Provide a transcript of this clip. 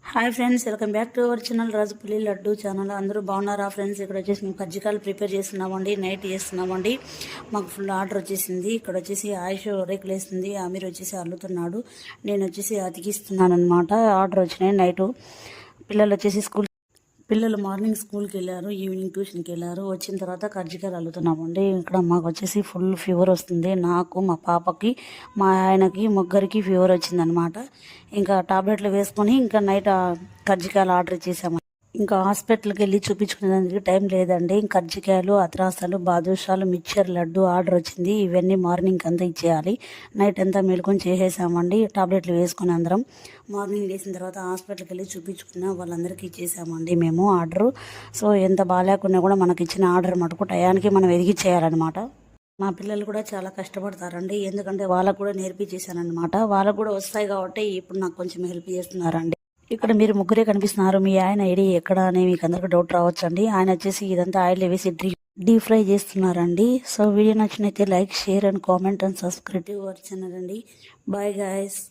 Hi friends, welcome back to our channel Rajupalli laddu channel. అందరూ బాగున్నారా friends? ఇక్కడ వచ్చేసి మేము కజ్జికాయలు ప్రిపేర్ చేస్తున్నామండి, నైట్ చేస్తున్నామండి. మాకు ఫుల్ ఆర్డర్ వచ్చేసింది. ఇక్కడ వచ్చేసి ఆయుష్ రేకులు వేస్తుంది, అమీర్ వచ్చేసి అల్లుతున్నాడు, నేను వచ్చేసి అతికిస్తున్నాను అనమాట. ఆర్డర్ వచ్చినాయి. నైటు పిల్లలు వచ్చేసి పిల్లలు మార్నింగ్ స్కూల్కి వెళ్ళారు, ఈవినింగ్ ట్యూషన్కి వెళ్ళారు. వచ్చిన తర్వాత కజ్జికాయలు అల్లుతున్నామండి. ఇక్కడ మాకు వచ్చేసి ఫుల్ ఫీవర్ వస్తుంది. నాకు, మా పాపకి, మా ఆయనకి, ముగ్గురికి ఫీవర్ వచ్చిందనమాట. ఇంకా టాబ్లెట్లు వేసుకొని ఇంకా నైట్ కజ్జికాయలు ఆర్డర్ చేసాము. ఇంకా హాస్పిటల్కి వెళ్ళి చూపించుకునేందుకు టైం లేదండి. కజ్జికాయలు, అత్రాసాలు, బాదుషాలు, మిక్చర్, లడ్డు ఆర్డర్ వచ్చింది. ఇవన్నీ మార్నింగ్ అంతా ఇచ్చేయాలి. నైట్ అంతా మేలుకొని చేసేసామండి. టాబ్లెట్లు వేసుకొని అందరం మార్నింగ్ లేచిన తర్వాత హాస్పిటల్కి వెళ్ళి చూపించుకున్న వాళ్ళందరికీ ఇచ్చేసామండి మేము ఆర్డరు. సో ఎంత బాగాలేకున్నా కూడా మనకి ఇచ్చిన ఆర్డర్ మటుకు టయానికి మనం ఎదిగిచ్చేయాలన్నమాట. మా పిల్లలు కూడా చాలా కష్టపడతారండి, ఎందుకంటే వాళ్ళకు కూడా నేర్పించేశానమాట. వాళ్ళకు కూడా వస్తాయి కాబట్టి ఇప్పుడు నాకు కొంచెం హెల్ప్ చేస్తున్నారండి. ఇక్కడ మీరు ముగ్గురే కనిపిస్తున్నారు. మీ ఆయన ఐడి ఎక్కడ అని మీకు అందరికీ డౌట్ రావచ్చండి. ఆయన వచ్చేసి ఇదంతా ఆయిల్ వేసి డీప్ ఫ్రై చేస్తున్నారండి. సో వీడియో నచ్చినైతే like, share and comment and subscribe to our channel అండి. Bye guys.